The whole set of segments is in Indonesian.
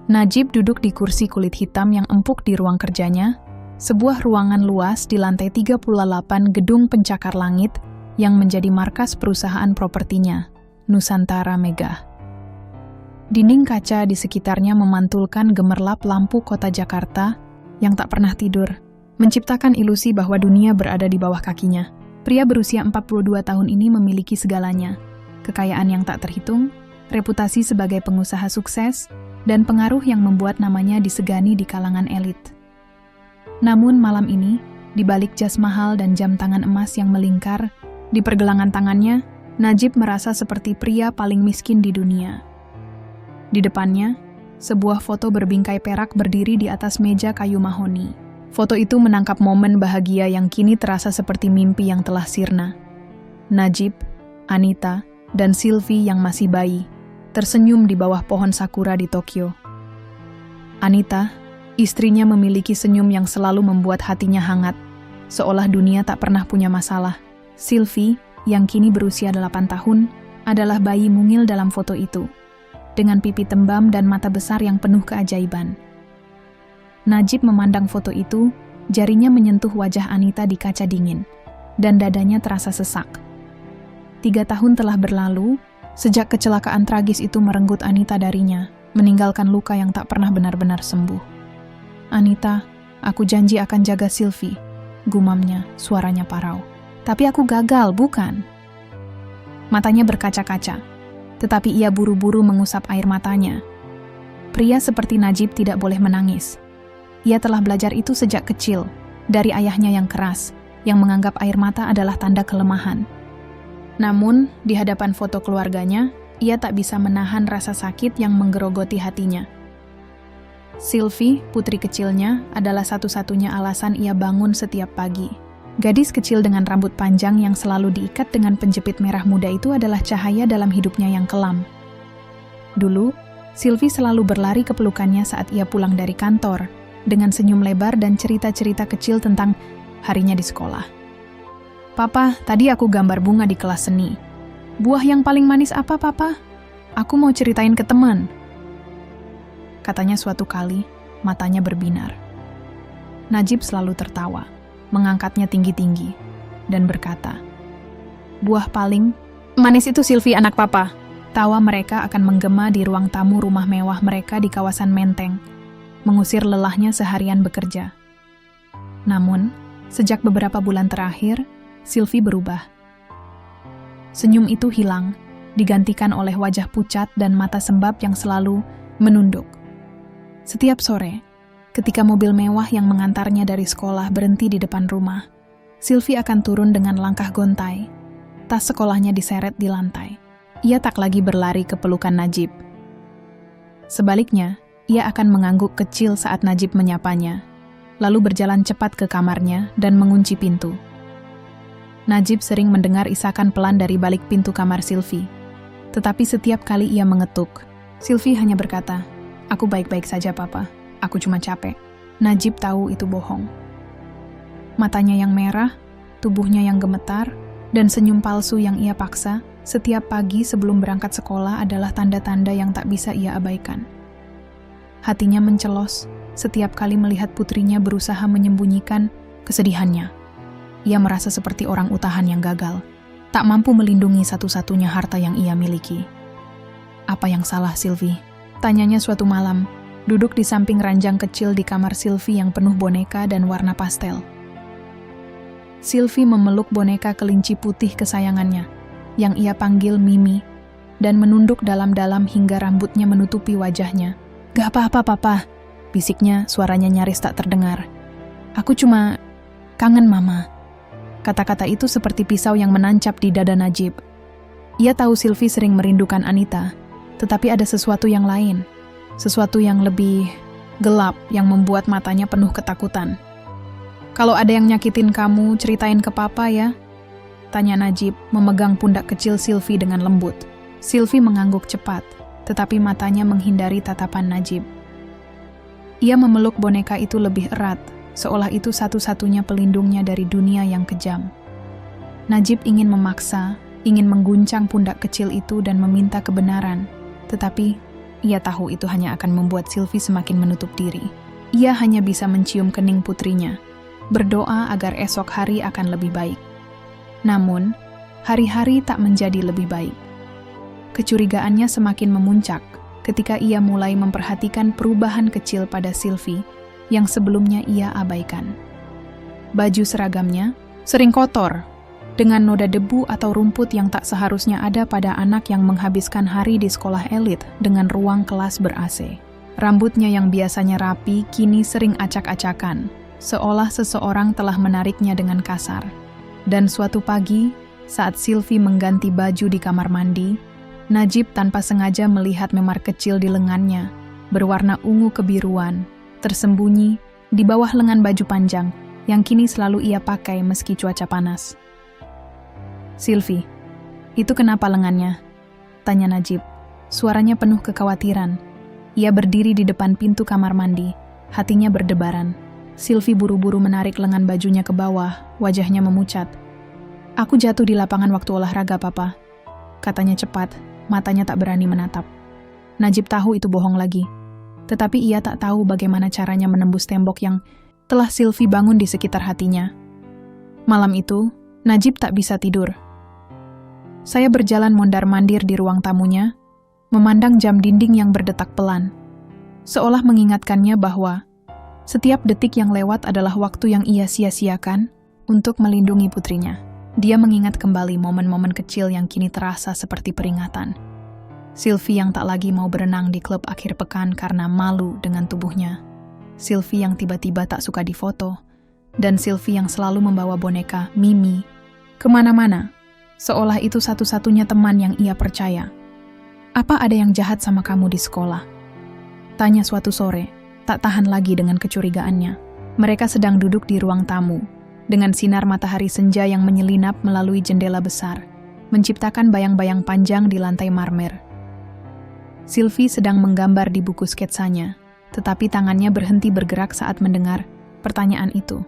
Najib duduk di kursi kulit hitam yang empuk di ruang kerjanya, sebuah ruangan luas di lantai 38 gedung pencakar langit yang menjadi markas perusahaan propertinya, Nusantara Megah. Dinding kaca di sekitarnya memantulkan gemerlap lampu kota Jakarta yang tak pernah tidur, menciptakan ilusi bahwa dunia berada di bawah kakinya. Pria berusia 42 tahun ini memiliki segalanya, kekayaan yang tak terhitung, reputasi sebagai pengusaha sukses, dan pengaruh yang membuat namanya disegani di kalangan elit. Namun malam ini, di balik jas mahal dan jam tangan emas yang melingkar, di pergelangan tangannya, Najib merasa seperti pria paling miskin di dunia. Di depannya, sebuah foto berbingkai perak berdiri di atas meja kayu mahoni. Foto itu menangkap momen bahagia yang kini terasa seperti mimpi yang telah sirna. Najib, Anita, dan Sylvie yang masih bayi, tersenyum di bawah pohon sakura di Tokyo. Anita, istrinya memiliki senyum yang selalu membuat hatinya hangat, seolah dunia tak pernah punya masalah. Sylvie, yang kini berusia 8 tahun, adalah bayi mungil dalam foto itu, dengan pipi tembam dan mata besar yang penuh keajaiban. Najib memandang foto itu, jarinya menyentuh wajah Anita di kaca dingin, dan dadanya terasa sesak. 3 tahun telah berlalu, sejak kecelakaan tragis itu merenggut Anita darinya, meninggalkan luka yang tak pernah benar-benar sembuh. "Anita, aku janji akan jaga Sylvie," gumamnya, suaranya parau. "Tapi aku gagal, bukan?" Matanya berkaca-kaca, tetapi ia buru-buru mengusap air matanya. Pria seperti Najib tidak boleh menangis. Ia telah belajar itu sejak kecil, dari ayahnya yang keras, yang menganggap air mata adalah tanda kelemahan. Namun, di hadapan foto keluarganya, ia tak bisa menahan rasa sakit yang menggerogoti hatinya. Sylvie, putri kecilnya, adalah satu-satunya alasan ia bangun setiap pagi. Gadis kecil dengan rambut panjang yang selalu diikat dengan penjepit merah muda itu adalah cahaya dalam hidupnya yang kelam. Dulu, Sylvie selalu berlari ke pelukannya saat ia pulang dari kantor, dengan senyum lebar dan cerita-cerita kecil tentang harinya di sekolah. "Papa, tadi aku gambar bunga di kelas seni. Buah yang paling manis apa, Papa? Aku mau ceritain ke teman," katanya suatu kali, matanya berbinar. Najib selalu tertawa, mengangkatnya tinggi-tinggi, dan berkata, "Buah paling manis itu Sylvie anak Papa." Tawa mereka akan menggema di ruang tamu rumah mewah mereka di kawasan Menteng, mengusir lelahnya seharian bekerja. Namun, sejak beberapa bulan terakhir, Sylvie berubah. Senyum itu hilang, digantikan oleh wajah pucat dan mata sembab yang selalu menunduk. Setiap sore, ketika mobil mewah yang mengantarnya dari sekolah berhenti di depan rumah, Sylvie akan turun dengan langkah gontai. Tas sekolahnya diseret di lantai. Ia tak lagi berlari ke pelukan Najib. Sebaliknya, ia akan mengangguk kecil saat Najib menyapanya, lalu berjalan cepat ke kamarnya dan mengunci pintu. Najib sering mendengar isakan pelan dari balik pintu kamar Sylvie. Tetapi setiap kali ia mengetuk, Sylvie hanya berkata, "Aku baik-baik saja, Papa. Aku cuma capek." Najib tahu itu bohong. Matanya yang merah, tubuhnya yang gemetar, dan senyum palsu yang ia paksa setiap pagi sebelum berangkat sekolah adalah tanda-tanda yang tak bisa ia abaikan. Hatinya mencelos setiap kali melihat putrinya berusaha menyembunyikan kesedihannya. Ia merasa seperti orang utahan yang gagal, tak mampu melindungi satu-satunya harta yang ia miliki. "Apa yang salah, Sylvie?" tanyanya suatu malam, duduk di samping ranjang kecil di kamar Sylvie yang penuh boneka dan warna pastel. Sylvie memeluk boneka kelinci putih kesayangannya, yang ia panggil Mimi, dan menunduk dalam-dalam hingga rambutnya menutupi wajahnya. "Gak apa-apa, Papa," bisiknya, suaranya nyaris tak terdengar. "Aku cuma kangen Mama." Kata-kata itu seperti pisau yang menancap di dada Najib. Ia tahu Sylvie sering merindukan Anita, tetapi ada sesuatu yang lain, sesuatu yang lebih gelap yang membuat matanya penuh ketakutan. "Kalau ada yang nyakitin kamu, ceritain ke Papa ya?" tanya Najib, memegang pundak kecil Sylvie dengan lembut. Sylvie mengangguk cepat, tetapi matanya menghindari tatapan Najib. Ia memeluk boneka itu lebih erat, seolah itu satu-satunya pelindungnya dari dunia yang kejam. Najib ingin memaksa, ingin mengguncang pundak kecil itu dan meminta kebenaran, tetapi ia tahu itu hanya akan membuat Sylvie semakin menutup diri. Ia hanya bisa mencium kening putrinya, berdoa agar esok hari akan lebih baik. Namun, hari-hari tak menjadi lebih baik. Kecurigaannya semakin memuncak ketika ia mulai memperhatikan perubahan kecil pada Sylvie yang sebelumnya ia abaikan. Baju seragamnya sering kotor, dengan noda debu atau rumput yang tak seharusnya ada pada anak yang menghabiskan hari di sekolah elit dengan ruang kelas ber-AC. Rambutnya yang biasanya rapi kini sering acak-acakan, seolah seseorang telah menariknya dengan kasar. Dan suatu pagi, saat Sylvie mengganti baju di kamar mandi, Najib tanpa sengaja melihat memar kecil di lengannya, berwarna ungu kebiruan, tersembunyi di bawah lengan baju panjang yang kini selalu ia pakai meski cuaca panas. "Sylvie, itu kenapa lengannya?" tanya Najib. Suaranya penuh kekhawatiran. Ia berdiri di depan pintu kamar mandi, hatinya berdebaran. Sylvie buru-buru menarik lengan bajunya ke bawah, wajahnya memucat. "Aku jatuh di lapangan waktu olahraga, Papa," katanya cepat, matanya tak berani menatap. Najib tahu itu bohong lagi, tetapi ia tak tahu bagaimana caranya menembus tembok yang telah Sylvie bangun di sekitar hatinya. Malam itu, Najib tak bisa tidur. Saya berjalan mondar-mandir di ruang tamunya, memandang jam dinding yang berdetak pelan, seolah mengingatkannya bahwa setiap detik yang lewat adalah waktu yang ia sia-siakan untuk melindungi putrinya. Dia mengingat kembali momen-momen kecil yang kini terasa seperti peringatan. Sylvie yang tak lagi mau berenang di klub akhir pekan karena malu dengan tubuhnya. Sylvie yang tiba-tiba tak suka difoto, dan Sylvie yang selalu membawa boneka Mimi kemana-mana, seolah itu satu-satunya teman yang ia percaya. "Apa ada yang jahat sama kamu di sekolah?" tanya suatu sore, tak tahan lagi dengan kecurigaannya. Mereka sedang duduk di ruang tamu, dengan sinar matahari senja yang menyelinap melalui jendela besar, menciptakan bayang-bayang panjang di lantai marmer. Sylvie sedang menggambar di buku sketsanya, tetapi tangannya berhenti bergerak saat mendengar pertanyaan itu.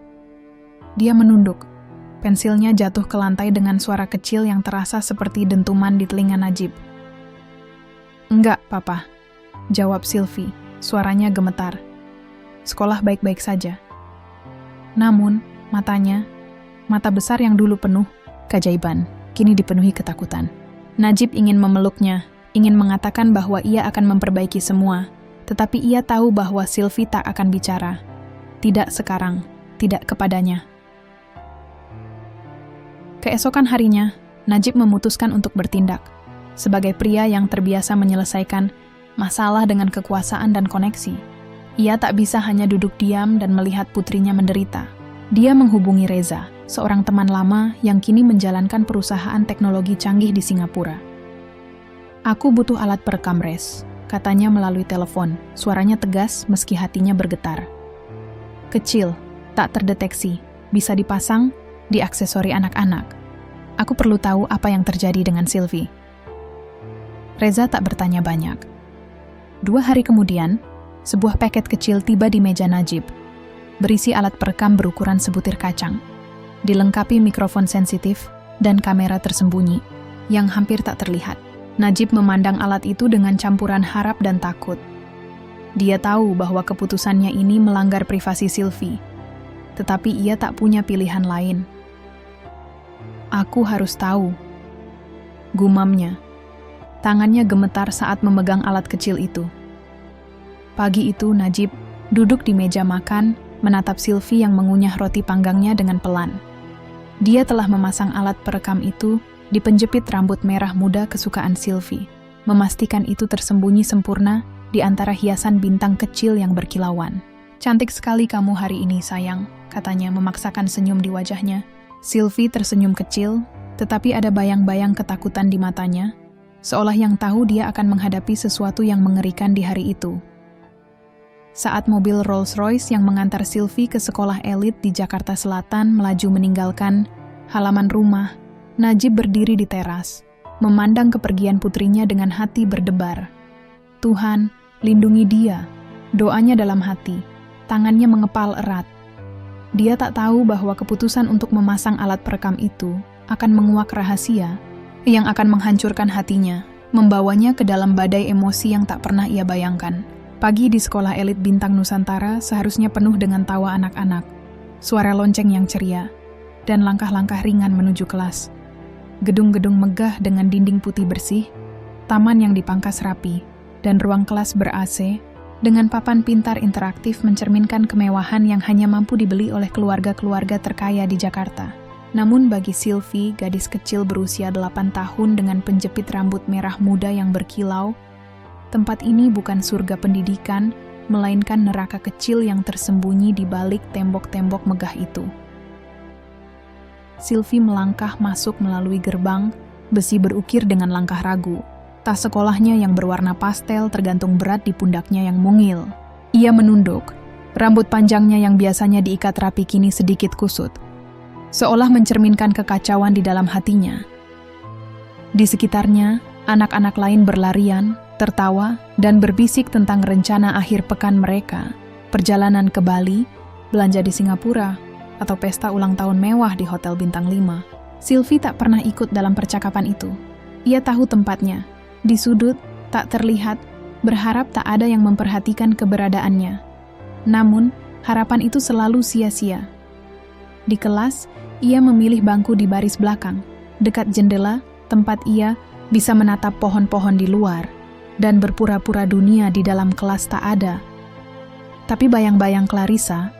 Dia menunduk. Pensilnya jatuh ke lantai dengan suara kecil yang terasa seperti dentuman di telinga Najib. "Enggak, Papa," jawab Sylvie, suaranya gemetar. "Sekolah baik-baik saja." Namun, mata besar yang dulu penuh keajaiban, kini dipenuhi ketakutan. Najib ingin memeluknya, ingin mengatakan bahwa ia akan memperbaiki semua, tetapi ia tahu bahwa Sylvie tak akan bicara. Tidak sekarang, tidak kepadanya. Keesokan harinya, Najib memutuskan untuk bertindak. Sebagai pria yang terbiasa menyelesaikan masalah dengan kekuasaan dan koneksi, ia tak bisa hanya duduk diam dan melihat putrinya menderita. Dia menghubungi Reza, seorang teman lama yang kini menjalankan perusahaan teknologi canggih di Singapura. "Aku butuh alat perekam, Rez," katanya melalui telepon, suaranya tegas meski hatinya bergetar. "Kecil, tak terdeteksi, bisa dipasang di aksesori anak-anak. Aku perlu tahu apa yang terjadi dengan Sylvie." Reza tak bertanya banyak. 2 hari kemudian, sebuah paket kecil tiba di meja Najib, berisi alat perekam berukuran sebutir kacang, dilengkapi mikrofon sensitif dan kamera tersembunyi yang hampir tak terlihat. Najib memandang alat itu dengan campuran harap dan takut. Dia tahu bahwa keputusannya ini melanggar privasi Sylvie, tetapi ia tak punya pilihan lain. "Aku harus tahu," gumamnya. Tangannya gemetar saat memegang alat kecil itu. Pagi itu Najib duduk di meja makan, menatap Sylvie yang mengunyah roti panggangnya dengan pelan. Dia telah memasang alat perekam itu di penjepit rambut merah muda kesukaan Sylvie, memastikan itu tersembunyi sempurna di antara hiasan bintang kecil yang berkilauan. "Cantik sekali kamu hari ini, sayang," katanya memaksakan senyum di wajahnya. Sylvie tersenyum kecil, tetapi ada bayang-bayang ketakutan di matanya, seolah yang tahu dia akan menghadapi sesuatu yang mengerikan di hari itu. Saat mobil Rolls-Royce yang mengantar Sylvie ke sekolah elit di Jakarta Selatan melaju meninggalkan halaman rumah, Najib berdiri di teras, memandang kepergian putrinya dengan hati berdebar. "Tuhan, lindungi dia," doanya dalam hati, tangannya mengepal erat. Dia tak tahu bahwa keputusan untuk memasang alat perekam itu akan menguak rahasia yang akan menghancurkan hatinya membawanya ke dalam badai emosi yang tak pernah ia bayangkan. Pagi di sekolah elit bintang Nusantara seharusnya penuh dengan tawa anak-anak, suara lonceng yang ceria, dan langkah-langkah ringan menuju kelas. Gedung-gedung megah dengan dinding putih bersih, taman yang dipangkas rapi, dan ruang kelas ber-AC dengan papan pintar interaktif mencerminkan kemewahan yang hanya mampu dibeli oleh keluarga-keluarga terkaya di Jakarta. Namun bagi Sylvie, gadis kecil berusia 8 tahun dengan penjepit rambut merah muda yang berkilau, tempat ini bukan surga pendidikan, melainkan neraka kecil yang tersembunyi di balik tembok-tembok megah itu. Sylvie melangkah masuk melalui gerbang, besi berukir dengan langkah ragu. Tas sekolahnya yang berwarna pastel tergantung berat di pundaknya yang mungil. Ia menunduk, rambut panjangnya yang biasanya diikat rapi kini sedikit kusut, seolah mencerminkan kekacauan di dalam hatinya. Di sekitarnya, anak-anak lain berlarian, tertawa, dan berbisik tentang rencana akhir pekan mereka, perjalanan ke Bali, belanja di Singapura, atau pesta ulang tahun mewah di Hotel Bintang 5. Sylvie tak pernah ikut dalam percakapan itu. Ia tahu tempatnya, di sudut, tak terlihat, berharap tak ada yang memperhatikan keberadaannya. Namun, harapan itu selalu sia-sia. Di kelas, ia memilih bangku di baris belakang, dekat jendela, tempat ia bisa menatap pohon-pohon di luar, dan berpura-pura dunia di dalam kelas tak ada. Tapi bayang-bayang Clarissa,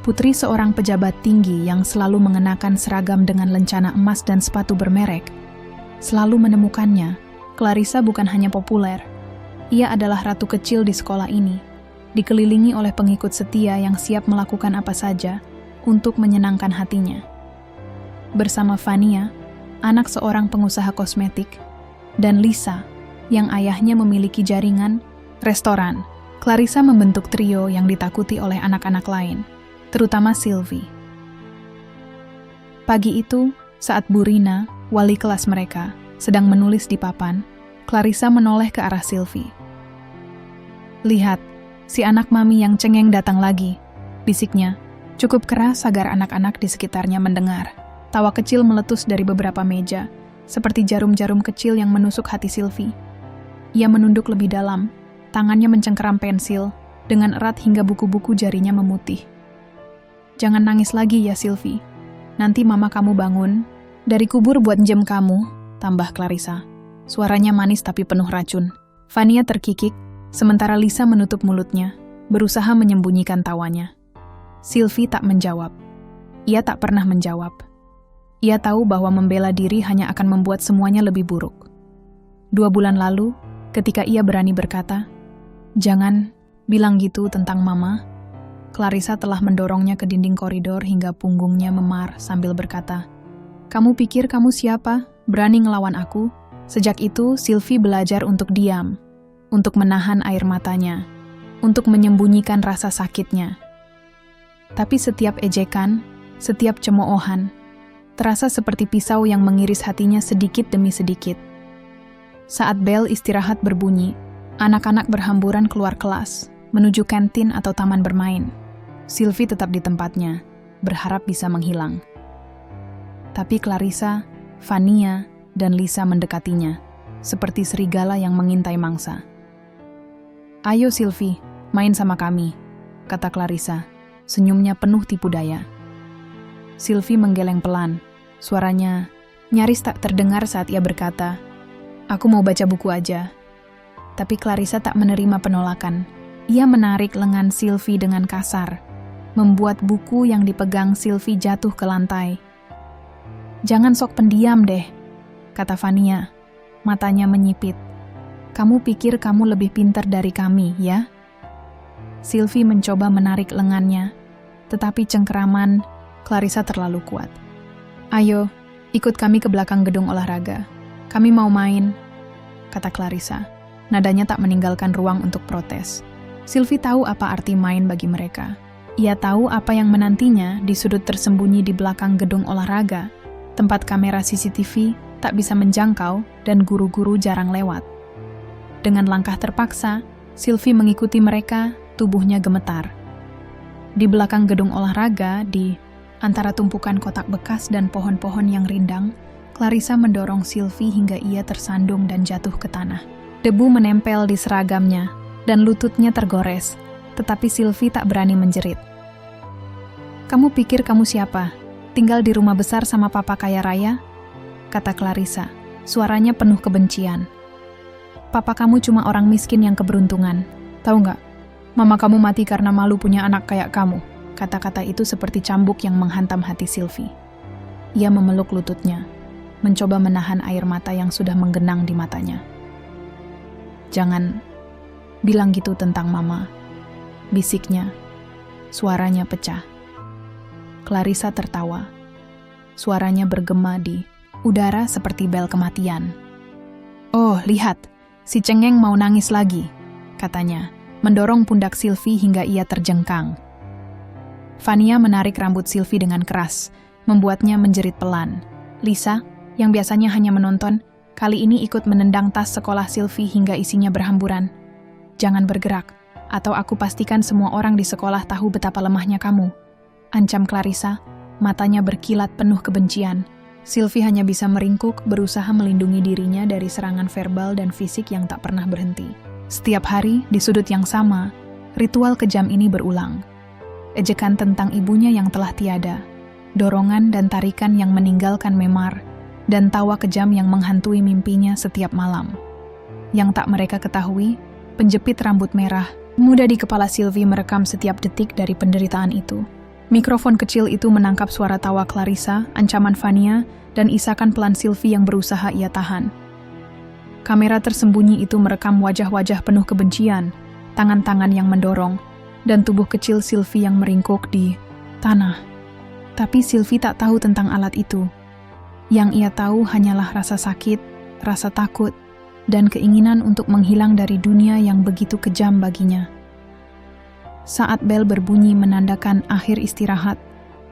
putri seorang pejabat tinggi yang selalu mengenakan seragam dengan lencana emas dan sepatu bermerek, selalu menemukannya. Clarissa bukan hanya populer, ia adalah ratu kecil di sekolah ini, dikelilingi oleh pengikut setia yang siap melakukan apa saja untuk menyenangkan hatinya. Bersama Fania, anak seorang pengusaha kosmetik, dan Lisa, yang ayahnya memiliki jaringan restoran, Clarissa membentuk trio yang ditakuti oleh anak-anak lain, terutama Sylvie. Pagi itu, saat Bu Rina, wali kelas mereka, sedang menulis di papan, Clarissa menoleh ke arah Sylvie. "Lihat, si anak mami yang cengeng datang lagi," bisiknya, cukup keras agar anak-anak di sekitarnya mendengar. Tawa kecil meletus dari beberapa meja, seperti jarum-jarum kecil yang menusuk hati Sylvie. Ia menunduk lebih dalam, tangannya mencengkeram pensil, dengan erat hingga buku-buku jarinya memutih. "Jangan nangis lagi ya Sylvie, nanti mama kamu bangun, dari kubur buat njem kamu," tambah Clarissa. Suaranya manis tapi penuh racun. Fania terkikik, sementara Lisa menutup mulutnya, berusaha menyembunyikan tawanya. Sylvie tak menjawab. Ia tak pernah menjawab. Ia tahu bahwa membela diri hanya akan membuat semuanya lebih buruk. 2 bulan lalu, ketika ia berani berkata, "Jangan bilang gitu tentang mama," Clarissa telah mendorongnya ke dinding koridor hingga punggungnya memar sambil berkata, "Kamu pikir kamu siapa? Berani ngelawan aku?" Sejak itu, Sylvie belajar untuk diam, untuk menahan air matanya, untuk menyembunyikan rasa sakitnya. Tapi setiap ejekan, setiap cemoohan, terasa seperti pisau yang mengiris hatinya sedikit demi sedikit. Saat bel istirahat berbunyi, anak-anak berhamburan keluar kelas, menuju kantin atau taman bermain. Sylvie tetap di tempatnya, berharap bisa menghilang. Tapi Clarissa, Fania, dan Lisa mendekatinya, seperti serigala yang mengintai mangsa. "Ayo Sylvie, main sama kami," kata Clarissa, senyumnya penuh tipu daya. Sylvie menggeleng pelan, suaranya nyaris tak terdengar saat ia berkata, "Aku mau baca buku aja." Tapi Clarissa tak menerima penolakan. Ia menarik lengan Sylvie dengan kasar, membuat buku yang dipegang Sylvie jatuh ke lantai. "Jangan sok pendiam deh," kata Fania, matanya menyipit. "Kamu pikir kamu lebih pintar dari kami, ya?" Sylvie mencoba menarik lengannya, tetapi cengkeraman Clarissa terlalu kuat. "Ayo, ikut kami ke belakang gedung olahraga. Kami mau main," kata Clarissa. Nadanya tak meninggalkan ruang untuk protes. Sylvie tahu apa arti main bagi mereka. Ia tahu apa yang menantinya di sudut tersembunyi di belakang gedung olahraga, tempat kamera CCTV tak bisa menjangkau dan guru-guru jarang lewat. Dengan langkah terpaksa, Sylvie mengikuti mereka, tubuhnya gemetar. Di belakang gedung olahraga, di antara tumpukan kotak bekas dan pohon-pohon yang rindang, Clarissa mendorong Sylvie hingga ia tersandung dan jatuh ke tanah. Debu menempel di seragamnya dan lututnya tergores, tetapi Sylvie tak berani menjerit. "Kamu pikir kamu siapa? Tinggal di rumah besar sama papa kaya raya?" kata Clarissa. Suaranya penuh kebencian. "Papa kamu cuma orang miskin yang keberuntungan. Tahu nggak? Mama kamu mati karena malu punya anak kayak kamu." Kata-kata itu seperti cambuk yang menghantam hati Sylvie. Ia memeluk lututnya, mencoba menahan air mata yang sudah menggenang di matanya. "Jangan bilang gitu tentang Mama," bisiknya. Suaranya pecah. Clarissa tertawa. Suaranya bergema di udara seperti bel kematian. "Oh, lihat, si cengeng mau nangis lagi," katanya, mendorong pundak Sylvie hingga ia terjengkang. Fania menarik rambut Sylvie dengan keras, membuatnya menjerit pelan. Lisa, yang biasanya hanya menonton, kali ini ikut menendang tas sekolah Sylvie hingga isinya berhamburan. "Jangan bergerak, atau aku pastikan semua orang di sekolah tahu betapa lemahnya kamu," ancam Clarissa, matanya berkilat penuh kebencian. Sylvie hanya bisa meringkuk, berusaha melindungi dirinya dari serangan verbal dan fisik yang tak pernah berhenti. Setiap hari, di sudut yang sama, ritual kejam ini berulang. Ejekan tentang ibunya yang telah tiada, dorongan dan tarikan yang meninggalkan memar, dan tawa kejam yang menghantui mimpinya setiap malam. Yang tak mereka ketahui, penjepit rambut merah, muda di kepala Sylvie merekam setiap detik dari penderitaan itu. Mikrofon kecil itu menangkap suara tawa Clarissa, ancaman Fania, dan isakan pelan Sylvie yang berusaha ia tahan. Kamera tersembunyi itu merekam wajah-wajah penuh kebencian, tangan-tangan yang mendorong, dan tubuh kecil Sylvie yang meringkuk di tanah. Tapi Sylvie tak tahu tentang alat itu. Yang ia tahu hanyalah rasa sakit, rasa takut, dan keinginan untuk menghilang dari dunia yang begitu kejam baginya. Saat bel berbunyi menandakan akhir istirahat,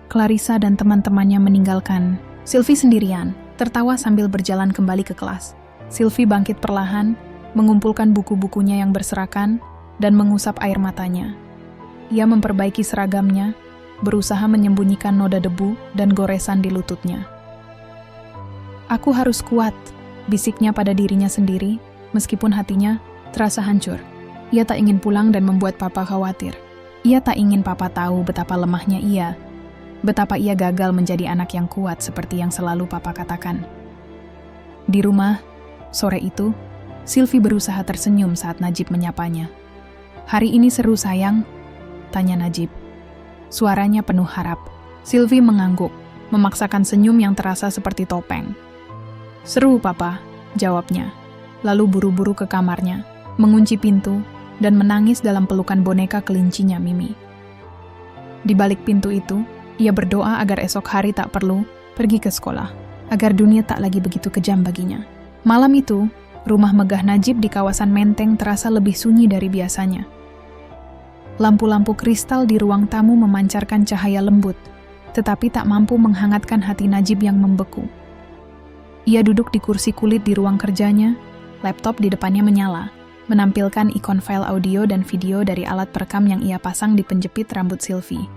Clarissa dan teman-temannya meninggalkan Sylvie sendirian, tertawa sambil berjalan kembali ke kelas. Sylvie bangkit perlahan, mengumpulkan buku-bukunya yang berserakan, dan mengusap air matanya. Ia memperbaiki seragamnya, berusaha menyembunyikan noda debu dan goresan di lututnya. "Aku harus kuat," bisiknya pada dirinya sendiri, meskipun hatinya terasa hancur. Ia tak ingin pulang dan membuat papa khawatir. Ia tak ingin papa tahu betapa lemahnya ia, betapa ia gagal menjadi anak yang kuat seperti yang selalu papa katakan. Di rumah, sore itu, Sylvie berusaha tersenyum saat Najib menyapanya. "Hari ini seru sayang?" tanya Najib. Suaranya penuh harap. Sylvie mengangguk, memaksakan senyum yang terasa seperti topeng. "Seru, Papa," jawabnya. Lalu buru-buru ke kamarnya, mengunci pintu, dan menangis dalam pelukan boneka kelincinya Mimi. Di balik pintu itu, ia berdoa agar esok hari tak perlu pergi ke sekolah, agar dunia tak lagi begitu kejam baginya. Malam itu, rumah megah Najib di kawasan Menteng terasa lebih sunyi dari biasanya. Lampu-lampu kristal di ruang tamu memancarkan cahaya lembut, tetapi tak mampu menghangatkan hati Najib yang membeku. Ia duduk di kursi kulit di ruang kerjanya, laptop di depannya menyala, menampilkan ikon file audio dan video dari alat perekam yang ia pasang di penjepit rambut Sylvie.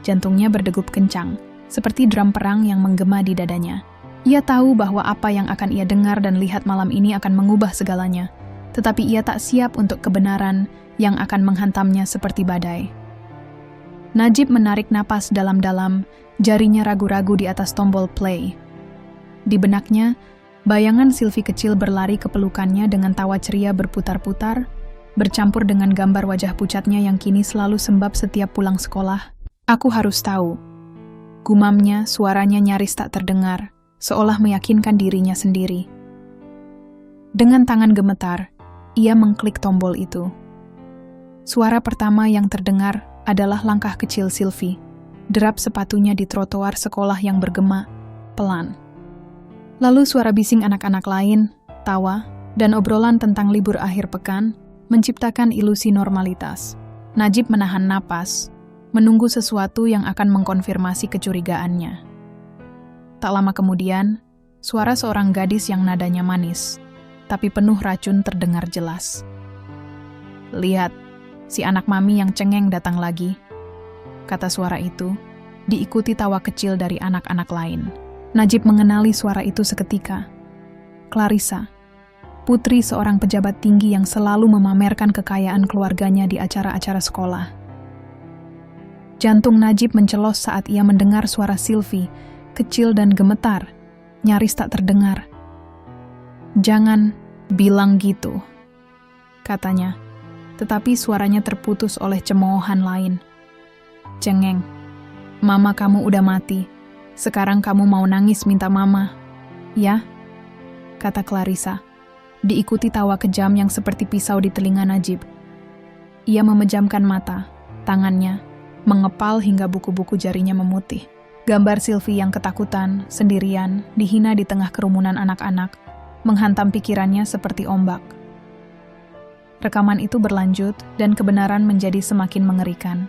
Jantungnya berdegup kencang, seperti drum perang yang menggema di dadanya. Ia tahu bahwa apa yang akan ia dengar dan lihat malam ini akan mengubah segalanya, tetapi ia tak siap untuk kebenaran yang akan menghantamnya seperti badai. Najib menarik napas dalam-dalam, jarinya ragu-ragu di atas tombol play. Di benaknya, bayangan Sylvie kecil berlari ke pelukannya dengan tawa ceria berputar-putar, bercampur dengan gambar wajah pucatnya yang kini selalu sembab setiap pulang sekolah. "Aku harus tahu," gumamnya, suaranya nyaris tak terdengar, seolah meyakinkan dirinya sendiri. Dengan tangan gemetar, ia mengklik tombol itu. Suara pertama yang terdengar adalah langkah kecil Sylvie, derap sepatunya di trotoar sekolah yang bergema, pelan. Lalu suara bising anak-anak lain, tawa, dan obrolan tentang libur akhir pekan menciptakan ilusi normalitas. Najib menahan napas, menunggu sesuatu yang akan mengkonfirmasi kecurigaannya. Tak lama kemudian, suara seorang gadis yang nadanya manis, tapi penuh racun terdengar jelas. "Lihat, si anak mami yang cengeng datang lagi," kata suara itu, diikuti tawa kecil dari anak-anak lain. Najib mengenali suara itu seketika. Clarissa, putri seorang pejabat tinggi yang selalu memamerkan kekayaan keluarganya di acara-acara sekolah. Jantung Najib mencelos saat ia mendengar suara Sylvie, kecil dan gemetar, nyaris tak terdengar. "Jangan bilang gitu," katanya, tetapi suaranya terputus oleh cemoohan lain. "Cengeng, mama kamu udah mati. Sekarang kamu mau nangis minta mama, ya?" kata Clarissa, diikuti tawa kejam yang seperti pisau di telinga Najib. Ia memejamkan mata, tangannya mengepal hingga buku-buku jarinya memutih. Gambar Sylvie yang ketakutan, sendirian, dihina di tengah kerumunan anak-anak, menghantam pikirannya seperti ombak. Rekaman itu berlanjut dan kebenaran menjadi semakin mengerikan.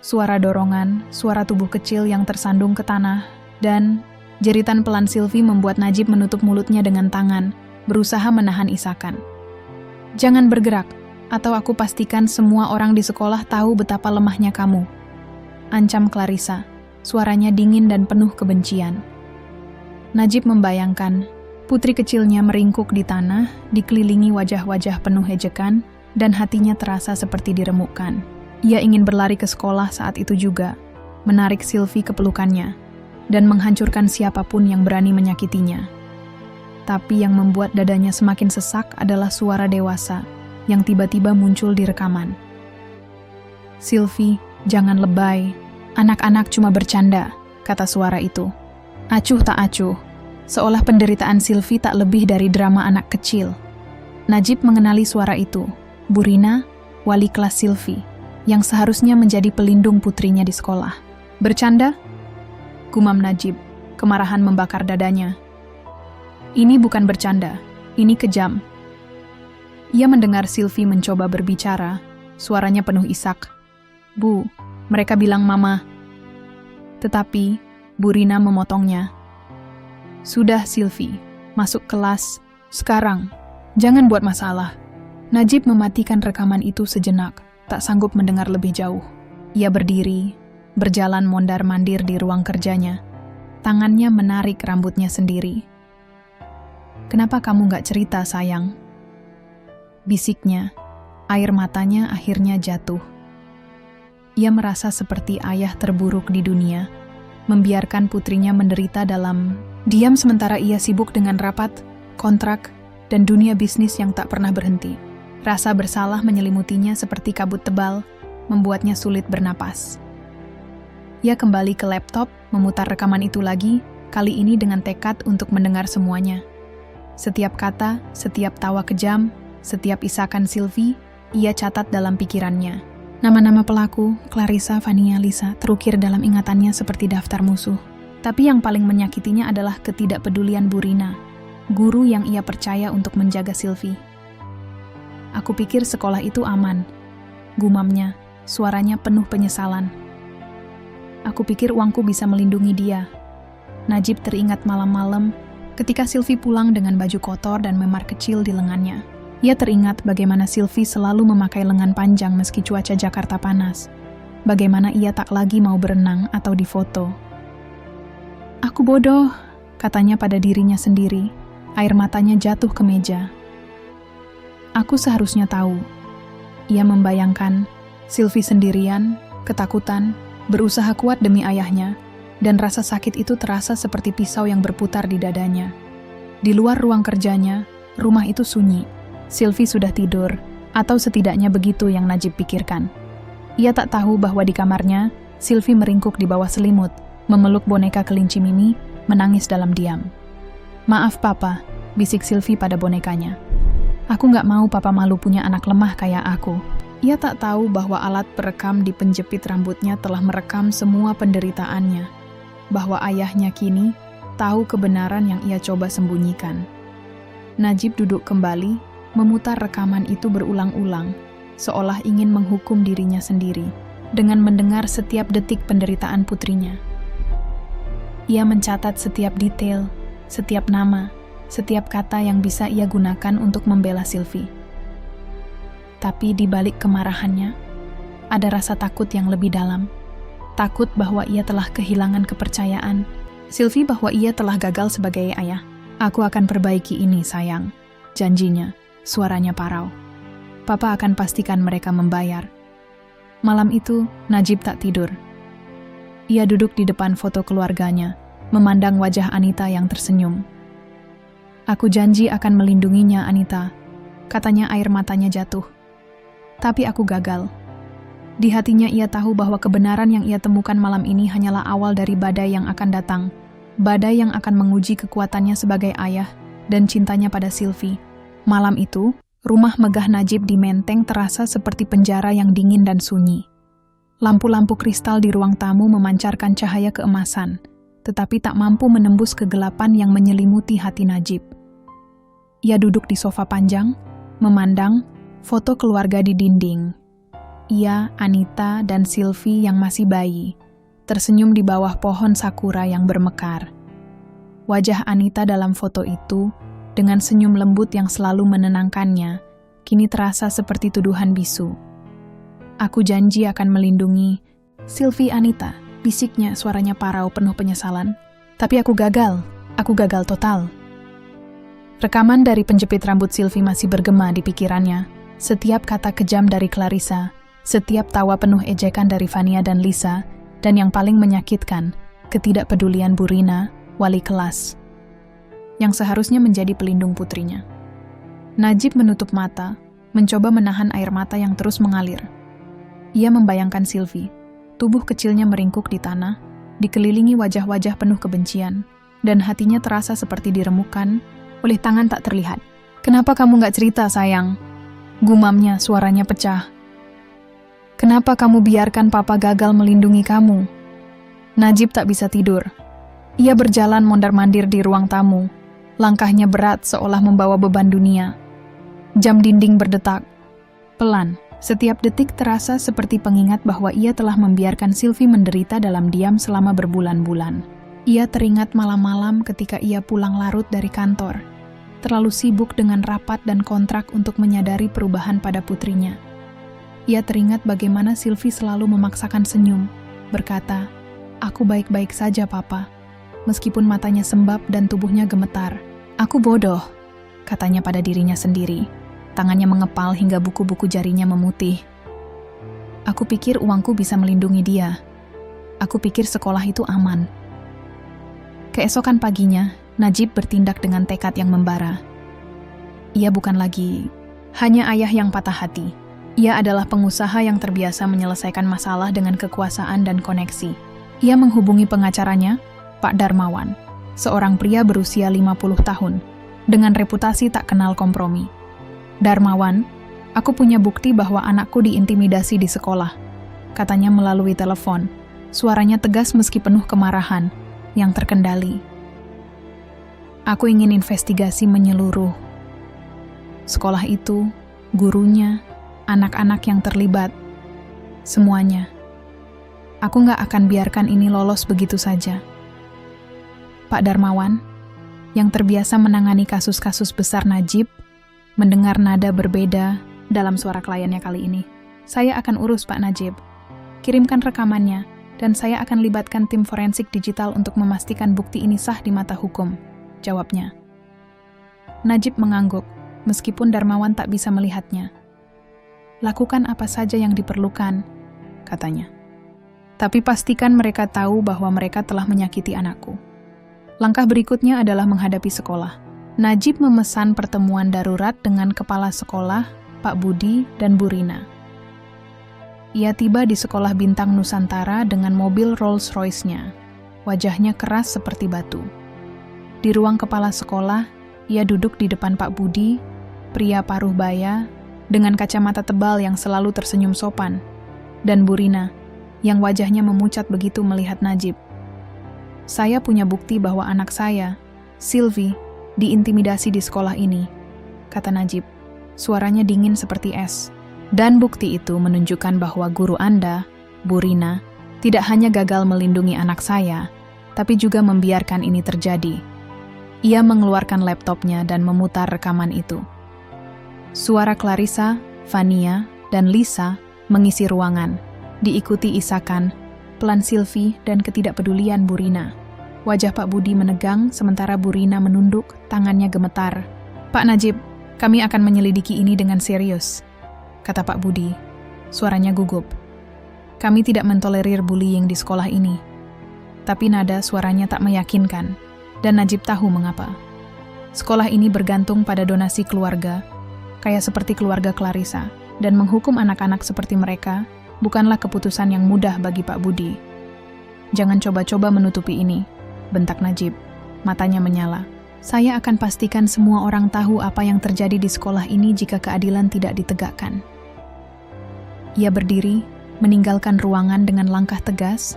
Suara dorongan, suara tubuh kecil yang tersandung ke tanah, dan jeritan pelan Sylvie membuat Najib menutup mulutnya dengan tangan, berusaha menahan isakan. "Jangan bergerak, atau aku pastikan semua orang di sekolah tahu betapa lemahnya kamu," ancam Clarissa, suaranya dingin dan penuh kebencian. Najib membayangkan putri kecilnya meringkuk di tanah, dikelilingi wajah-wajah penuh ejekan, dan hatinya terasa seperti diremukkan. Ia ingin berlari ke sekolah saat itu juga, menarik Sylvie ke pelukannya, dan menghancurkan siapapun yang berani menyakitinya. Tapi yang membuat dadanya semakin sesak adalah suara dewasa yang tiba-tiba muncul di rekaman. "Sylvie, jangan lebay. Anak-anak cuma bercanda," kata suara itu. Acuh tak acuh, seolah penderitaan Sylvie tak lebih dari drama anak kecil. Najib mengenali suara itu, Bu Rina, wali kelas Sylvie, yang seharusnya menjadi pelindung putrinya di sekolah. "Bercanda?" gumam Najib, kemarahan membakar dadanya. "Ini bukan bercanda, ini kejam." Ia mendengar Sylvie mencoba berbicara, suaranya penuh isak. "Bu, mereka bilang mama." Tetapi Bu Rina memotongnya. "Sudah Sylvie, masuk kelas, sekarang. Jangan buat masalah." Najib mematikan rekaman itu sejenak, tak sanggup mendengar lebih jauh. Ia berdiri, berjalan mondar-mandir di ruang kerjanya. Tangannya menarik rambutnya sendiri. "Kenapa kamu gak cerita, sayang?" bisiknya. Air matanya akhirnya jatuh. Ia merasa seperti ayah terburuk di dunia, membiarkan putrinya menderita dalam diam sementara ia sibuk dengan rapat, kontrak, dan dunia bisnis yang tak pernah berhenti. Rasa bersalah menyelimutinya seperti kabut tebal, membuatnya sulit bernapas. Ia kembali ke laptop, memutar rekaman itu lagi, kali ini dengan tekad untuk mendengar semuanya. Setiap kata, setiap tawa kejam, setiap isakan Sylvie, ia catat dalam pikirannya. Nama-nama pelaku, Clarissa, Vania, Lisa, terukir dalam ingatannya seperti daftar musuh. Tapi yang paling menyakitinya adalah ketidakpedulian Bu Rina, guru yang ia percaya untuk menjaga Sylvie. "Aku pikir sekolah itu aman," gumamnya, suaranya penuh penyesalan. "Aku pikir uangku bisa melindungi dia." Najib teringat malam-malam ketika Sylvie pulang dengan baju kotor dan memar kecil di lengannya. Ia teringat bagaimana Sylvie selalu memakai lengan panjang meski cuaca Jakarta panas. Bagaimana ia tak lagi mau berenang atau difoto. "Aku bodoh," katanya pada dirinya sendiri. Air matanya jatuh ke meja. "Aku seharusnya tahu." Ia membayangkan Sylvie sendirian, ketakutan, berusaha kuat demi ayahnya, dan rasa sakit itu terasa seperti pisau yang berputar di dadanya. Di luar ruang kerjanya, rumah itu sunyi. Sylvie sudah tidur, atau setidaknya begitu yang Najib pikirkan. Ia tak tahu bahwa di kamarnya, Sylvie meringkuk di bawah selimut, memeluk boneka kelinci Mimi, menangis dalam diam. "Maaf Papa," bisik Sylvie pada bonekanya. "Aku gak mau Papa malu punya anak lemah kayak aku." Ia tak tahu bahwa alat perekam di penjepit rambutnya telah merekam semua penderitaannya, bahwa ayahnya kini tahu kebenaran yang ia coba sembunyikan. Najib duduk kembali, memutar rekaman itu berulang-ulang, seolah ingin menghukum dirinya sendiri, dengan mendengar setiap detik penderitaan putrinya. Ia mencatat setiap detail, setiap nama, setiap kata yang bisa ia gunakan untuk membela Sylvie. Tapi di balik kemarahannya, ada rasa takut yang lebih dalam. Takut bahwa ia telah kehilangan kepercayaan, Sylvie bahwa ia telah gagal sebagai ayah. Aku akan perbaiki ini, sayang. Janjinya, suaranya parau. Papa akan pastikan mereka membayar. Malam itu, Najib tak tidur. Ia duduk di depan foto keluarganya, memandang wajah Anita yang tersenyum. Aku janji akan melindunginya, Anita. Katanya air matanya jatuh. Tapi aku gagal. Di hatinya ia tahu bahwa kebenaran yang ia temukan malam ini hanyalah awal dari badai yang akan datang. Badai yang akan menguji kekuatannya sebagai ayah dan cintanya pada Sylvie. Malam itu, rumah megah Najib di Menteng terasa seperti penjara yang dingin dan sunyi. Lampu-lampu kristal di ruang tamu memancarkan cahaya keemasan, tetapi tak mampu menembus kegelapan yang menyelimuti hati Najib. Ia duduk di sofa panjang, memandang foto keluarga di dinding. Ia, Anita, dan Sylvie yang masih bayi, tersenyum di bawah pohon sakura yang bermekar. Wajah Anita dalam foto itu, dengan senyum lembut yang selalu menenangkannya, kini terasa seperti tuduhan bisu. Aku janji akan melindungi Sylvie, Anita, bisiknya, suaranya parau penuh penyesalan. Tapi aku gagal total. Rekaman dari penjepit rambut Sylvie masih bergema di pikirannya. Setiap kata kejam dari Clarissa, setiap tawa penuh ejekan dari Vania dan Lisa, dan yang paling menyakitkan, ketidakpedulian Bu Rina, wali kelas, yang seharusnya menjadi pelindung putrinya. Najib menutup mata, mencoba menahan air mata yang terus mengalir. Ia membayangkan Sylvie, tubuh kecilnya meringkuk di tanah, dikelilingi wajah-wajah penuh kebencian, dan hatinya terasa seperti diremukkan oleh tangan tak terlihat. "Kenapa kamu gak cerita, sayang?" Gumamnya, suaranya pecah. "Kenapa kamu biarkan papa gagal melindungi kamu?" Najib tak bisa tidur. Ia berjalan mondar-mandir di ruang tamu. Langkahnya berat seolah membawa beban dunia. Jam dinding berdetak. Pelan, setiap detik terasa seperti pengingat bahwa ia telah membiarkan Sylvie menderita dalam diam selama berbulan-bulan. Ia teringat malam-malam ketika ia pulang larut dari kantor, terlalu sibuk dengan rapat dan kontrak untuk menyadari perubahan pada putrinya. Ia teringat bagaimana Sylvie selalu memaksakan senyum, berkata, "Aku baik-baik saja, Papa." Meskipun matanya sembab dan tubuhnya gemetar. "Aku bodoh," katanya pada dirinya sendiri. Tangannya mengepal hingga buku-buku jarinya memutih. "Aku pikir uangku bisa melindungi dia. Aku pikir sekolah itu aman." Keesokan paginya, Najib bertindak dengan tekad yang membara. Ia bukan lagi hanya ayah yang patah hati. Ia adalah pengusaha yang terbiasa menyelesaikan masalah dengan kekuasaan dan koneksi. Ia menghubungi pengacaranya, Pak Darmawan, seorang pria berusia 50 tahun, dengan reputasi tak kenal kompromi. "Darmawan, aku punya bukti bahwa anakku diintimidasi di sekolah," katanya melalui telepon. Suaranya tegas meski penuh kemarahan, yang terkendali. "Aku ingin investigasi menyeluruh. Sekolah itu, gurunya, anak-anak yang terlibat, semuanya. Aku nggak akan biarkan ini lolos begitu saja." Pak Darmawan, yang terbiasa menangani kasus-kasus besar Najib, mendengar nada berbeda dalam suara kliennya kali ini. "Saya akan urus, Pak Najib. Kirimkan rekamannya, dan saya akan libatkan tim forensik digital untuk memastikan bukti ini sah di mata hukum," jawabnya. Najib mengangguk, meskipun Darmawan tak bisa melihatnya. "Lakukan apa saja yang diperlukan," katanya. "Tapi pastikan mereka tahu bahwa mereka telah menyakiti anakku." Langkah berikutnya adalah menghadapi sekolah. Najib memesan pertemuan darurat dengan kepala sekolah, Pak Budi dan Bu Rina. Ia tiba di sekolah Bintang Nusantara dengan mobil Rolls-Royce-nya. Wajahnya keras seperti batu. Di ruang kepala sekolah, ia duduk di depan Pak Budi, pria paruh baya, dengan kacamata tebal yang selalu tersenyum sopan, dan Bu Rina, yang wajahnya memucat begitu melihat Najib. "Saya punya bukti bahwa anak saya, Sylvie, diintimidasi di sekolah ini," kata Najib. Suaranya dingin seperti es. "Dan bukti itu menunjukkan bahwa guru Anda, Bu Rina, tidak hanya gagal melindungi anak saya, tapi juga membiarkan ini terjadi." Ia mengeluarkan laptopnya dan memutar rekaman itu. Suara Clarissa, Vania, dan Lisa mengisi ruangan, diikuti isakan, pelan Sylvie dan ketidakpedulian Bu Rina. Wajah Pak Budi menegang, sementara Bu Rina menunduk, tangannya gemetar. "Pak Najib, kami akan menyelidiki ini dengan serius," kata Pak Budi. Suaranya gugup. "Kami tidak mentolerir bullying di sekolah ini." Tapi nada suaranya tak meyakinkan, dan Najib tahu mengapa. Sekolah ini bergantung pada donasi keluarga, kayak seperti keluarga Clarissa, dan menghukum anak-anak seperti mereka bukanlah keputusan yang mudah bagi Pak Budi. "Jangan coba-coba menutupi ini," bentak Najib. Matanya menyala. "Saya akan pastikan semua orang tahu apa yang terjadi di sekolah ini jika keadilan tidak ditegakkan." Ia berdiri, meninggalkan ruangan dengan langkah tegas,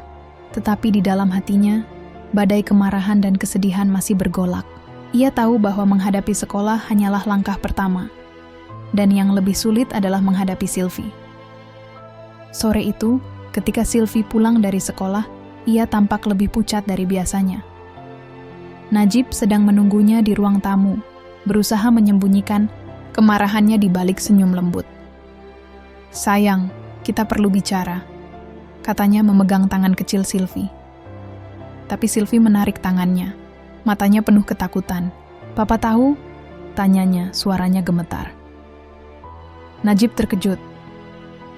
tetapi di dalam hatinya, badai kemarahan dan kesedihan masih bergolak. Ia tahu bahwa menghadapi sekolah hanyalah langkah pertama, dan yang lebih sulit adalah menghadapi Sylvie. Sore itu, ketika Sylvie pulang dari sekolah, ia tampak lebih pucat dari biasanya. Najib sedang menunggunya di ruang tamu, berusaha menyembunyikan kemarahannya di balik senyum lembut. "Sayang, kita perlu bicara," katanya memegang tangan kecil Sylvie. Tapi Sylvie menarik tangannya, matanya penuh ketakutan. "Papa tahu?" tanyanya, suaranya gemetar. Najib terkejut.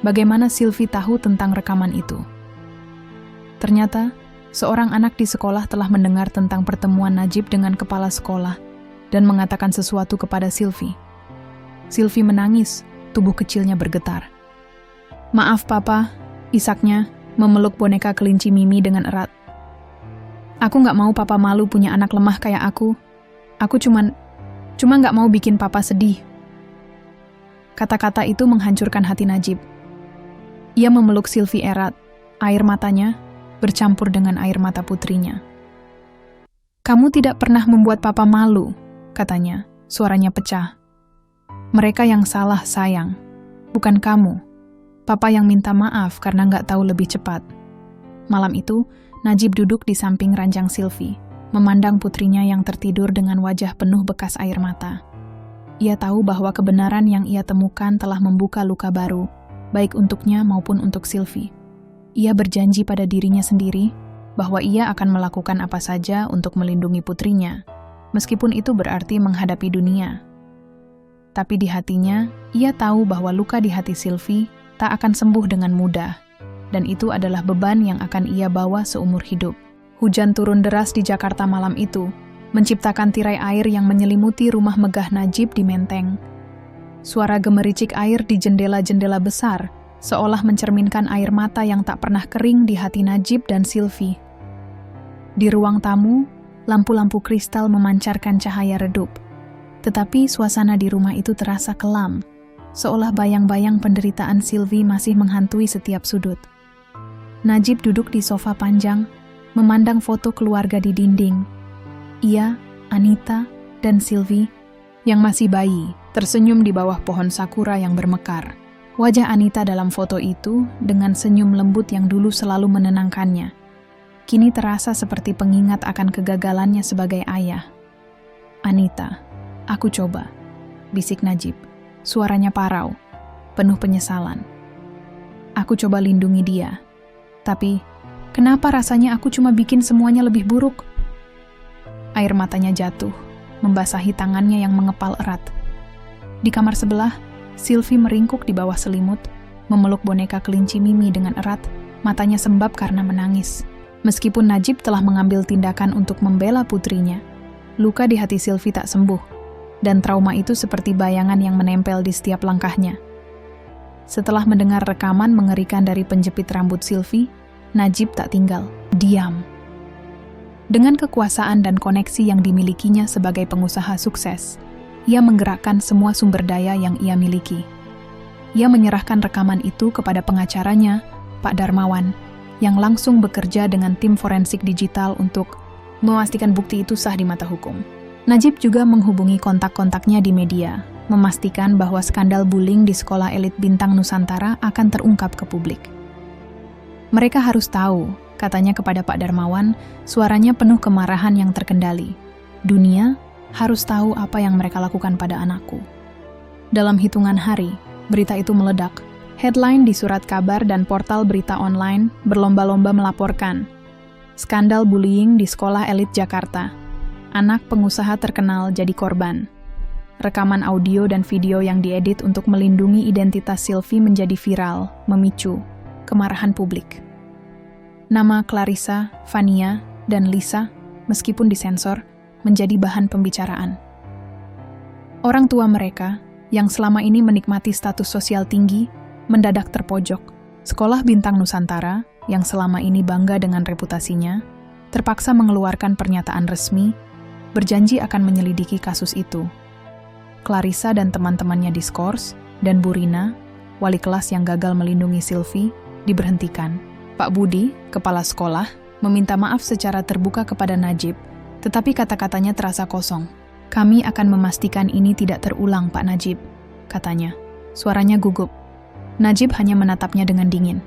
Bagaimana Sylvie tahu tentang rekaman itu? Ternyata, seorang anak di sekolah telah mendengar tentang pertemuan Najib dengan kepala sekolah dan mengatakan sesuatu kepada Sylvie. Sylvie menangis, tubuh kecilnya bergetar. "Maaf Papa," isaknya, memeluk boneka kelinci Mimi dengan erat. "Aku nggak mau Papa malu punya anak lemah kayak aku. Aku cuma nggak mau bikin Papa sedih." Kata-kata itu menghancurkan hati Najib. Ia memeluk Sylvie erat, air matanya bercampur dengan air mata putrinya. "Kamu tidak pernah membuat Papa malu," katanya, suaranya pecah. "Mereka yang salah, sayang. Bukan kamu. Papa yang minta maaf karena nggak tahu lebih cepat." Malam itu, Najib duduk di samping ranjang Sylvie, memandang putrinya yang tertidur dengan wajah penuh bekas air mata. Ia tahu bahwa kebenaran yang ia temukan telah membuka luka baru, baik untuknya maupun untuk Sylvie. Ia berjanji pada dirinya sendiri bahwa ia akan melakukan apa saja untuk melindungi putrinya, meskipun itu berarti menghadapi dunia. Tapi di hatinya, ia tahu bahwa luka di hati Sylvie tak akan sembuh dengan mudah, dan itu adalah beban yang akan ia bawa seumur hidup. Hujan turun deras di Jakarta malam itu, menciptakan tirai air yang menyelimuti rumah megah Najib di Menteng. Suara gemericik air di jendela-jendela besar seolah mencerminkan air mata yang tak pernah kering di hati Najib dan Sylvie. Di ruang tamu, lampu-lampu kristal memancarkan cahaya redup. Tetapi suasana di rumah itu terasa kelam, seolah bayang-bayang penderitaan Sylvie masih menghantui setiap sudut. Najib duduk di sofa panjang, memandang foto keluarga di dinding. Ia, Anita, dan Sylvie, yang masih bayi, tersenyum di bawah pohon sakura yang bermekar. Wajah Anita dalam foto itu dengan senyum lembut yang dulu selalu menenangkannya, kini terasa seperti pengingat akan kegagalannya sebagai ayah. "Anita, aku coba," bisik Najib. Suaranya parau, penuh penyesalan. "Aku coba lindungi dia. Tapi, kenapa rasanya aku cuma bikin semuanya lebih buruk?" Air matanya jatuh, membasahi tangannya yang mengepal erat. Di kamar sebelah, Sylvie meringkuk di bawah selimut, memeluk boneka kelinci Mimi dengan erat, matanya sembab karena menangis. Meskipun Najib telah mengambil tindakan untuk membela putrinya, luka di hati Sylvie tak sembuh, dan trauma itu seperti bayangan yang menempel di setiap langkahnya. Setelah mendengar rekaman mengerikan dari penjepit rambut Sylvie, Najib tak tinggal, diam. Dengan kekuasaan dan koneksi yang dimilikinya sebagai pengusaha sukses, ia menggerakkan semua sumber daya yang ia miliki. Ia menyerahkan rekaman itu kepada pengacaranya, Pak Darmawan, yang langsung bekerja dengan tim forensik digital untuk memastikan bukti itu sah di mata hukum. Najib juga menghubungi kontak-kontaknya di media, memastikan bahwa skandal bullying di sekolah elit bintang Nusantara akan terungkap ke publik. "Mereka harus tahu," katanya kepada Pak Darmawan, suaranya penuh kemarahan yang terkendali. "Dunia harus tahu apa yang mereka lakukan pada anakku." Dalam hitungan hari, berita itu meledak. Headline di surat kabar dan portal berita online berlomba-lomba melaporkan. Skandal bullying di sekolah elit Jakarta. Anak pengusaha terkenal jadi korban. Rekaman audio dan video yang diedit untuk melindungi identitas Sylvie menjadi viral, memicu kemarahan publik. Nama Clarissa, Fania, dan Lisa, meskipun disensor, menjadi bahan pembicaraan. Orang tua mereka, yang selama ini menikmati status sosial tinggi, mendadak terpojok. Sekolah Bintang Nusantara, yang selama ini bangga dengan reputasinya, terpaksa mengeluarkan pernyataan resmi, berjanji akan menyelidiki kasus itu. Clarissa dan teman-temannya diskors, dan Bu Rina, wali kelas yang gagal melindungi Sylvie, diberhentikan. Pak Budi, kepala sekolah, meminta maaf secara terbuka kepada Najib, tetapi kata-katanya terasa kosong. Kami akan memastikan ini tidak terulang, Pak Najib, katanya. Suaranya gugup. Najib hanya menatapnya dengan dingin.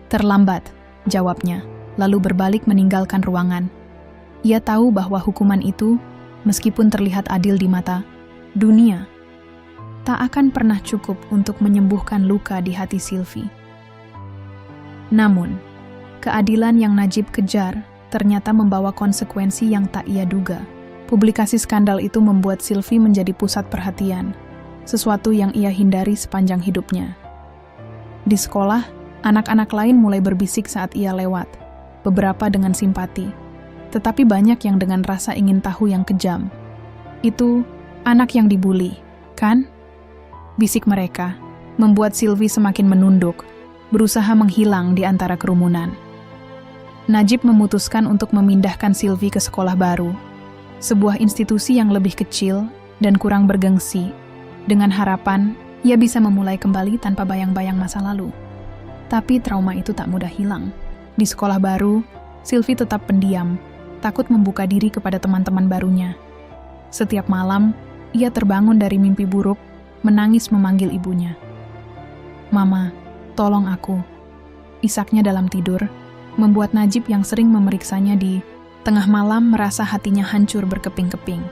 Terlambat, jawabnya, lalu berbalik meninggalkan ruangan. Ia tahu bahwa hukuman itu, meskipun terlihat adil di mata dunia, tak akan pernah cukup untuk menyembuhkan luka di hati Sylvie. Namun, keadilan yang Najib kejar ternyata membawa konsekuensi yang tak ia duga. Publikasi skandal itu membuat Sylvie menjadi pusat perhatian, sesuatu yang ia hindari sepanjang hidupnya. Di sekolah, anak-anak lain mulai berbisik saat ia lewat, beberapa dengan simpati, tetapi banyak yang dengan rasa ingin tahu yang kejam. Itu anak yang dibuli, kan? Bisik mereka, membuat Sylvie semakin menunduk, berusaha menghilang di antara kerumunan. Najib memutuskan untuk memindahkan Sylvie ke sekolah baru, sebuah institusi yang lebih kecil dan kurang bergengsi, dengan harapan ia bisa memulai kembali tanpa bayang-bayang masa lalu. Tapi trauma itu tak mudah hilang. Di sekolah baru, Sylvie tetap pendiam, takut membuka diri kepada teman-teman barunya. Setiap malam, ia terbangun dari mimpi buruk, menangis memanggil ibunya. "Mama, tolong aku." Isaknya dalam tidur, membuat Najib yang sering memeriksanya di tengah malam merasa hatinya hancur berkeping-keping.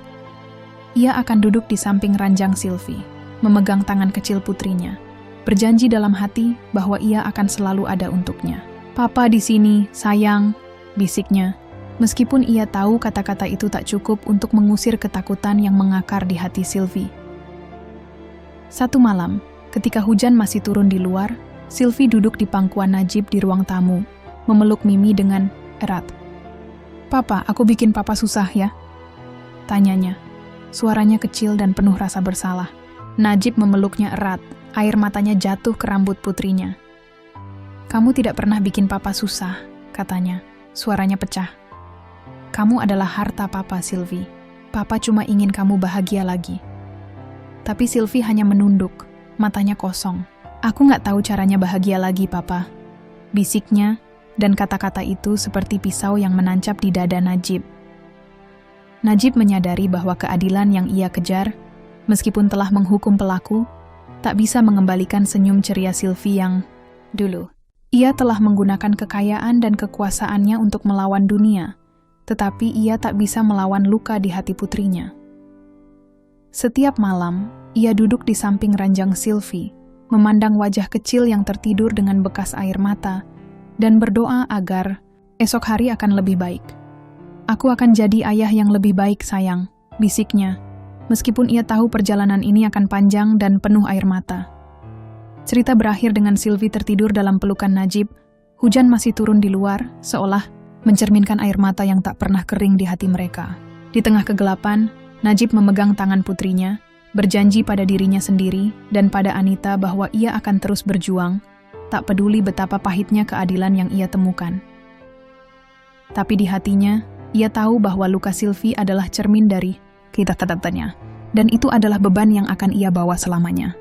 Ia akan duduk di samping ranjang Sylvie, memegang tangan kecil putrinya, berjanji dalam hati bahwa ia akan selalu ada untuknya. "Papa di sini, sayang," bisiknya, meskipun ia tahu kata-kata itu tak cukup untuk mengusir ketakutan yang mengakar di hati Sylvie. Satu malam, ketika hujan masih turun di luar, Sylvie duduk di pangkuan Najib di ruang tamu, memeluk Mimi dengan erat. "Papa, aku bikin papa susah ya?" tanyanya. Suaranya kecil dan penuh rasa bersalah. Najib memeluknya erat, air matanya jatuh ke rambut putrinya. "Kamu tidak pernah bikin papa susah," katanya. Suaranya pecah. "Kamu adalah harta papa, Sylvie. Papa cuma ingin kamu bahagia lagi." Tapi Sylvie hanya menunduk, matanya kosong. "Aku nggak tahu caranya bahagia lagi, papa," bisiknya, dan kata-kata itu seperti pisau yang menancap di dada Najib. Najib menyadari bahwa keadilan yang ia kejar, meskipun telah menghukum pelaku, tak bisa mengembalikan senyum ceria Sylvie yang dulu. Ia telah menggunakan kekayaan dan kekuasaannya untuk melawan dunia, tetapi ia tak bisa melawan luka di hati putrinya. Setiap malam, ia duduk di samping ranjang Sylvie, memandang wajah kecil yang tertidur dengan bekas air mata, dan berdoa agar esok hari akan lebih baik. "Aku akan jadi ayah yang lebih baik, sayang," bisiknya, meskipun ia tahu perjalanan ini akan panjang dan penuh air mata. Cerita berakhir dengan Sylvie tertidur dalam pelukan Najib. Hujan masih turun di luar, seolah mencerminkan air mata yang tak pernah kering di hati mereka. Di tengah kegelapan, Najib memegang tangan putrinya, berjanji pada dirinya sendiri dan pada Anita bahwa ia akan terus berjuang, tak peduli betapa pahitnya keadilan yang ia temukan. Tapi di hatinya, ia tahu bahwa luka Sylvie adalah cermin dari kita-tatanya, dan itu adalah beban yang akan ia bawa selamanya.